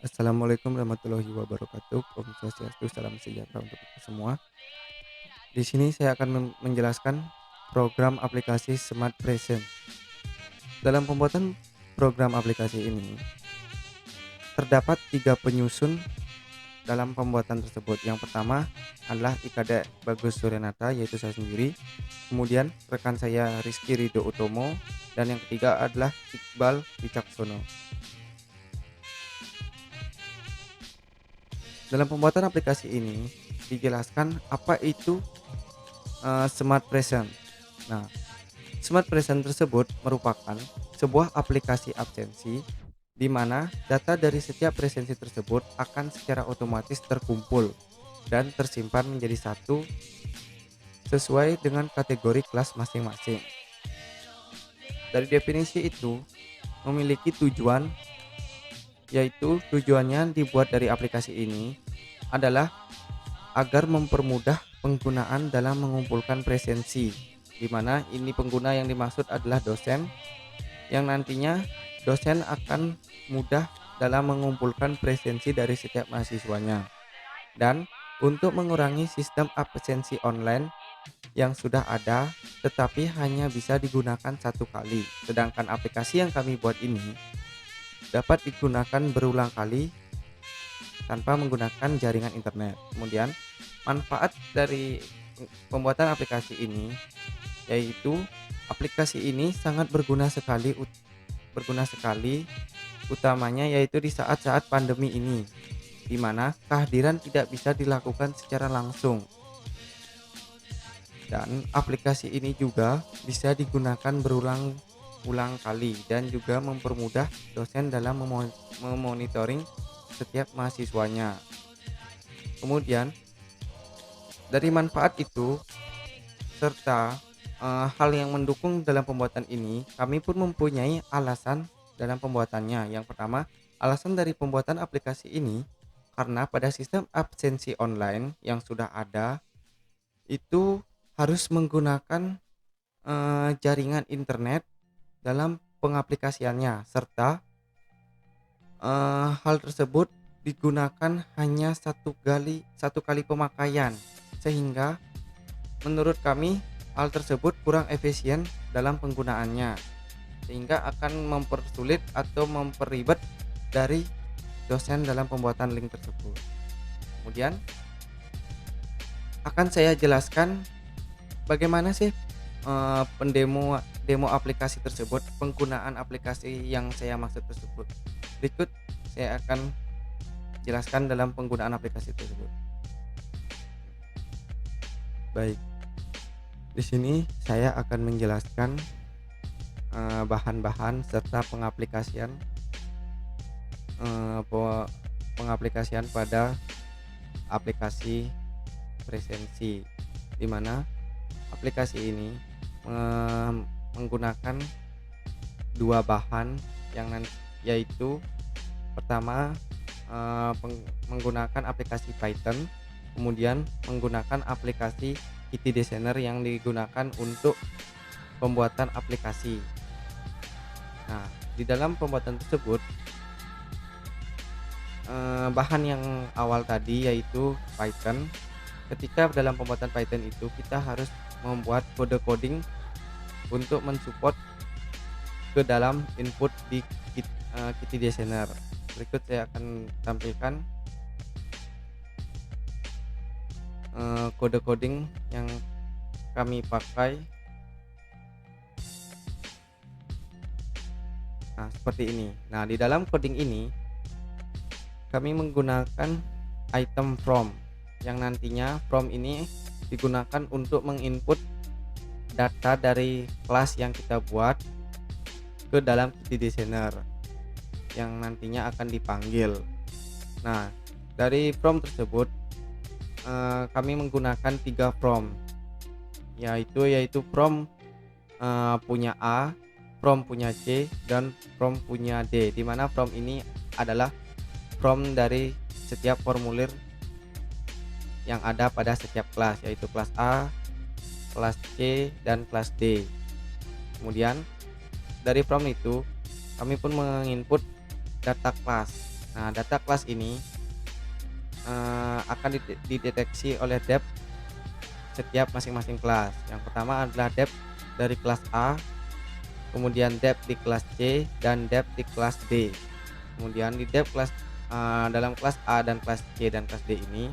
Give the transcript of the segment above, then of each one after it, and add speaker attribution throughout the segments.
Speaker 1: Assalamualaikum warahmatullahi wabarakatuh. Om Swastiastu, salam sejahtera untuk kita semua. Di sini saya akan menjelaskan program aplikasi Smart Present. Dalam pembuatan program aplikasi ini, terdapat tiga penyusun dalam pembuatan tersebut. Yang pertama adalah Ikade Bagus Suryanata, yaitu saya sendiri. Kemudian rekan saya Rizky Rido Utomo. Dan yang ketiga adalah Iqbal Wicaksono. Dalam pembuatan aplikasi ini dijelaskan apa itu Smart Present. Nah, Smart Present tersebut merupakan sebuah aplikasi absensi di mana data dari setiap presensi tersebut akan secara otomatis terkumpul dan tersimpan menjadi satu sesuai dengan kategori kelas masing-masing. Dari definisi itu memiliki tujuan, yaitu tujuannya dibuat dari aplikasi ini adalah agar mempermudah penggunaan dalam mengumpulkan presensi, di mana ini pengguna yang dimaksud adalah dosen, yang nantinya dosen akan mudah dalam mengumpulkan presensi dari setiap mahasiswanya. Dan untuk mengurangi sistem absensi online yang sudah ada tetapi hanya bisa digunakan satu kali, sedangkan aplikasi yang kami buat ini dapat digunakan berulang kali tanpa menggunakan jaringan internet. Kemudian manfaat dari pembuatan aplikasi ini yaitu aplikasi ini sangat berguna sekali utamanya yaitu di saat-saat pandemi ini, di mana kehadiran tidak bisa dilakukan secara langsung, dan aplikasi ini juga bisa digunakan berulang-ulang kali dan juga mempermudah dosen dalam memonitoring setiap mahasiswanya. Kemudian dari manfaat itu serta hal yang mendukung dalam pembuatan ini, kami pun mempunyai alasan dalam pembuatannya. Yang pertama, alasan dari pembuatan aplikasi ini karena pada sistem absensi online yang sudah ada itu harus menggunakan jaringan internet dalam pengaplikasiannya, serta hal tersebut digunakan hanya satu kali pemakaian, sehingga menurut kami hal tersebut kurang efisien dalam penggunaannya, sehingga akan mempersulit atau memperribet dari dosen dalam pembuatan link tersebut. Kemudian akan saya jelaskan bagaimana sih demo aplikasi tersebut, penggunaan aplikasi yang saya maksud tersebut. Berikut saya akan jelaskan dalam penggunaan aplikasi tersebut. Baik, di sini saya akan menjelaskan bahan-bahan serta pengaplikasian pada aplikasi presensi, di mana aplikasi ini menggunakan dua bahan yaitu pertama menggunakan aplikasi Python, kemudian menggunakan aplikasi Kitty Designer yang digunakan untuk pembuatan aplikasi. Nah, di dalam pembuatan tersebut bahan yang awal tadi yaitu Python. Ketika dalam pembuatan Python itu kita harus membuat kode coding untuk mensupport ke dalam input di Kitty Designer. Berikut saya akan tampilkan kode coding yang kami pakai. Nah, seperti ini. Nah, di dalam coding ini kami menggunakan item from, yang nantinya from ini digunakan untuk menginput data dari kelas yang kita buat ke dalam Kitty Designer yang nantinya akan dipanggil. Nah, dari from tersebut kami menggunakan 3 from, yaitu from punya A, from punya C, dan from punya D, dimana from ini adalah from dari setiap formulir yang ada pada setiap kelas, yaitu kelas A, kelas C, dan kelas D. Kemudian dari from itu kami pun menginput data kelas, Nah, data kelas ini akan dideteksi oleh dep setiap masing-masing kelas. Yang pertama adalah dep dari kelas A, kemudian dep di kelas C, dan dep di kelas D. Kemudian di dep kelas dalam kelas A dan kelas C dan kelas D ini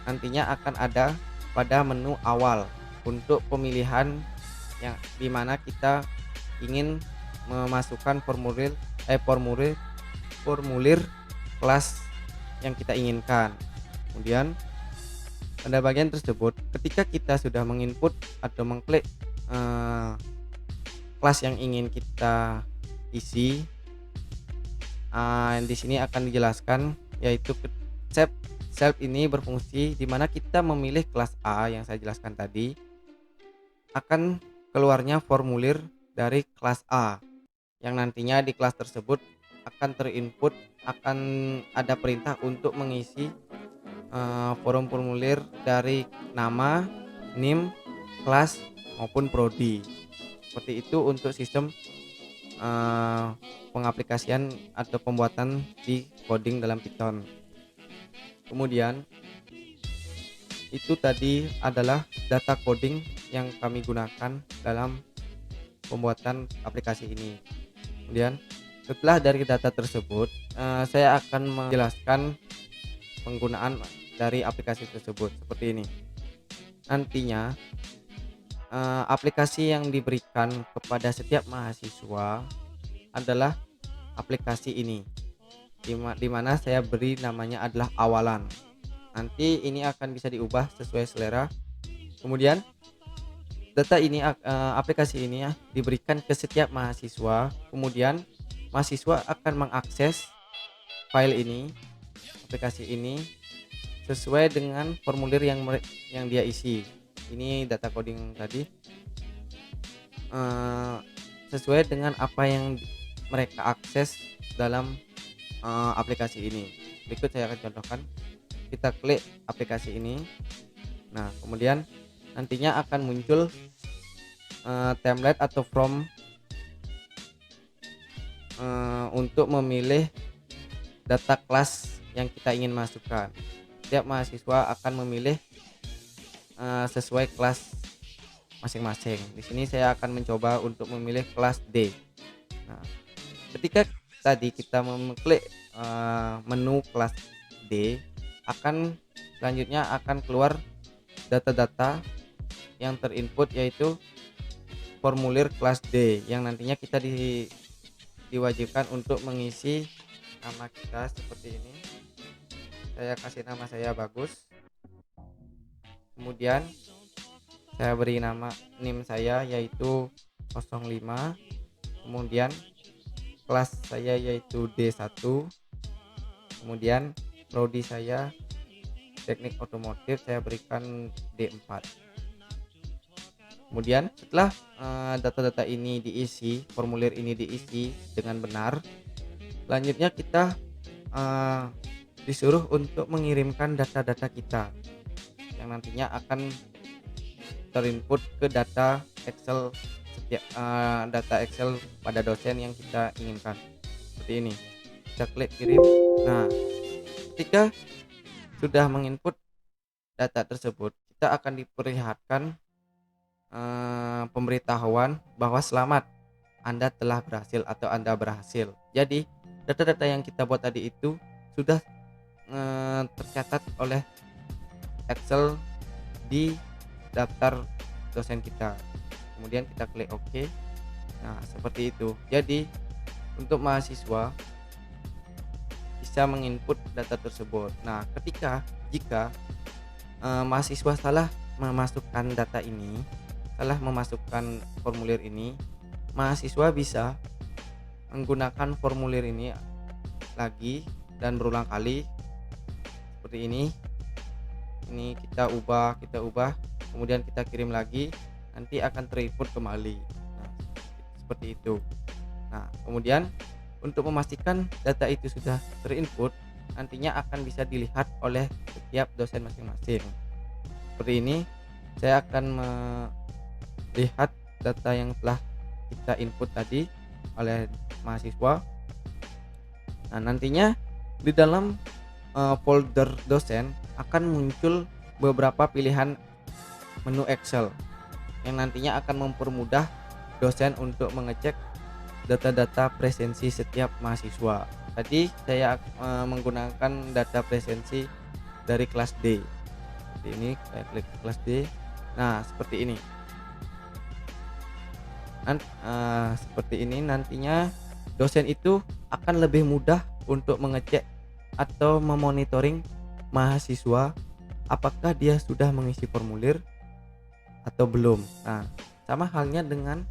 Speaker 1: nantinya akan ada pada menu awal untuk pemilihan yang dimana kita ingin memasukkan formulir kelas yang kita inginkan. Kemudian pada bagian tersebut, ketika kita sudah menginput atau mengklik kelas yang ingin kita isi, di sini akan dijelaskan yaitu self ini berfungsi di mana kita memilih kelas A yang saya jelaskan tadi, akan keluarnya formulir dari kelas A yang nantinya di kelas tersebut akan terinput, akan ada perintah untuk mengisi formulir dari nama, NIM, kelas maupun prodi. Seperti itu untuk sistem pengaplikasian atau pembuatan di coding dalam Python. Kemudian itu tadi adalah data coding yang kami gunakan dalam pembuatan aplikasi ini. Kemudian setelah dari data tersebut, saya akan menjelaskan penggunaan dari aplikasi tersebut seperti ini. Nantinya aplikasi yang diberikan kepada setiap mahasiswa adalah aplikasi ini, di mana saya beri namanya adalah awalan. Nanti ini akan bisa diubah sesuai selera. Kemudian data ini aplikasi ini ya diberikan ke setiap mahasiswa. Kemudian mahasiswa akan mengakses file ini, aplikasi ini sesuai dengan formulir yang dia isi. Ini data coding tadi sesuai dengan apa yang mereka akses dalam aplikasi ini. Berikut saya akan contohkan. Kita klik aplikasi ini. Nah, kemudian nantinya akan muncul template atau form untuk memilih data kelas yang kita ingin masukkan. Setiap mahasiswa akan memilih sesuai kelas masing-masing. Di sini saya akan mencoba untuk memilih kelas D. Nah, ketika tadi kita mengklik menu kelas D, selanjutnya akan keluar data-data yang terinput yaitu formulir kelas D yang nantinya kita diwajibkan untuk mengisi nama kita seperti ini. Saya kasih nama saya Bagus. Kemudian saya beri nama NIM saya yaitu 05. Kemudian kelas saya yaitu D1. Kemudian prodi saya teknik otomotif, saya berikan D4. Kemudian setelah data-data ini diisi, formulir ini diisi dengan benar, selanjutnya kita disuruh untuk mengirimkan data-data kita yang nantinya akan terinput ke data Excel pada dosen yang kita inginkan. Seperti ini. Kita klik kirim. Nah, ketika sudah menginput data tersebut, kita akan diperlihatkan pemberitahuan bahwa selamat, Anda telah berhasil atau Anda berhasil. Jadi data-data yang kita buat tadi itu sudah tercatat oleh Excel di daftar dosen kita. Kemudian kita klik OK. Nah, seperti itu. Jadi untuk mahasiswa bisa menginput data tersebut. Nah, jika mahasiswa salah memasukkan data ini, salah memasukkan formulir ini, mahasiswa bisa menggunakan formulir ini lagi dan berulang kali seperti ini. Ini kita ubah, kemudian kita kirim lagi, nanti akan terinput kembali. Nah, seperti itu. Nah, kemudian untuk memastikan data itu sudah terinput, nantinya akan bisa dilihat oleh setiap dosen masing-masing. Seperti ini, saya akan melihat data yang telah kita input tadi oleh mahasiswa. Nah, nantinya Di dalam folder dosen akan muncul beberapa pilihan menu Excel yang nantinya akan mempermudah dosen untuk mengecek data-data presensi setiap mahasiswa. Tadi saya menggunakan data presensi dari kelas D. Seperti ini, saya klik kelas D. Nah, seperti ini. Seperti ini nantinya dosen itu akan lebih mudah untuk mengecek atau memonitoring mahasiswa apakah dia sudah mengisi formulir atau belum. Nah, sama halnya dengan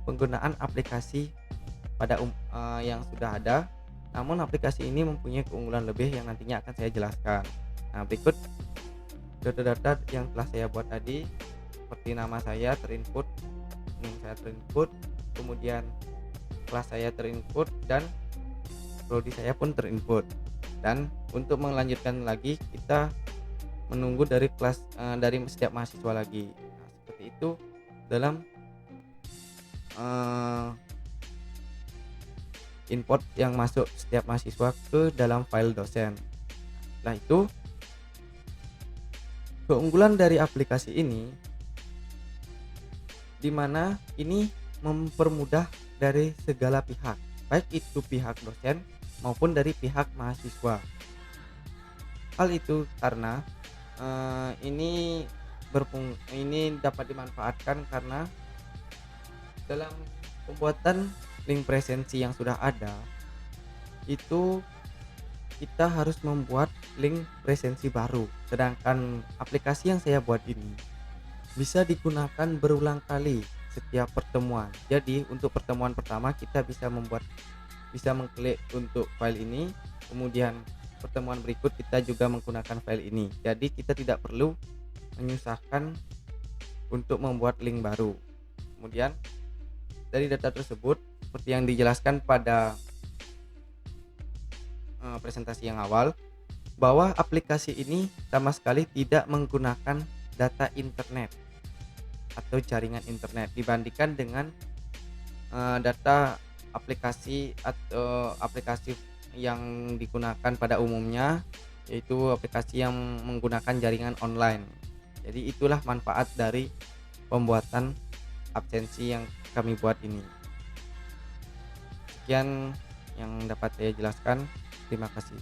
Speaker 1: penggunaan aplikasi yang sudah ada, namun aplikasi ini mempunyai keunggulan lebih yang nantinya akan saya jelaskan. Nah, berikut data-data yang telah saya buat tadi, seperti nama saya terinput, NIM saya terinput, kemudian kelas saya terinput, dan prodi saya pun terinput. Dan untuk melanjutkan lagi, kita menunggu dari dari setiap mahasiswa lagi. Nah, seperti itu dalam input yang masuk setiap mahasiswa ke dalam file dosen. Setelah itu, keunggulan dari aplikasi ini di mana ini mempermudah dari segala pihak, baik itu pihak dosen maupun dari pihak mahasiswa. Hal itu karena ini dapat dimanfaatkan karena dalam pembuatan link presensi yang sudah ada itu kita harus membuat link presensi baru, sedangkan aplikasi yang saya buat ini bisa digunakan berulang kali setiap pertemuan. Jadi untuk pertemuan pertama kita bisa mengklik untuk file ini, kemudian pertemuan berikut kita juga menggunakan file ini. Jadi kita tidak perlu menyusahkan untuk membuat link baru. Kemudian dari data tersebut, seperti yang dijelaskan pada presentasi yang awal, bahwa aplikasi ini sama sekali tidak menggunakan data internet atau jaringan internet dibandingkan dengan data aplikasi atau aplikasi yang digunakan pada umumnya, yaitu aplikasi yang menggunakan jaringan online. Jadi itulah manfaat dari pembuatan absensi yang kami buat ini. Sekian yang dapat saya jelaskan. Terima kasih.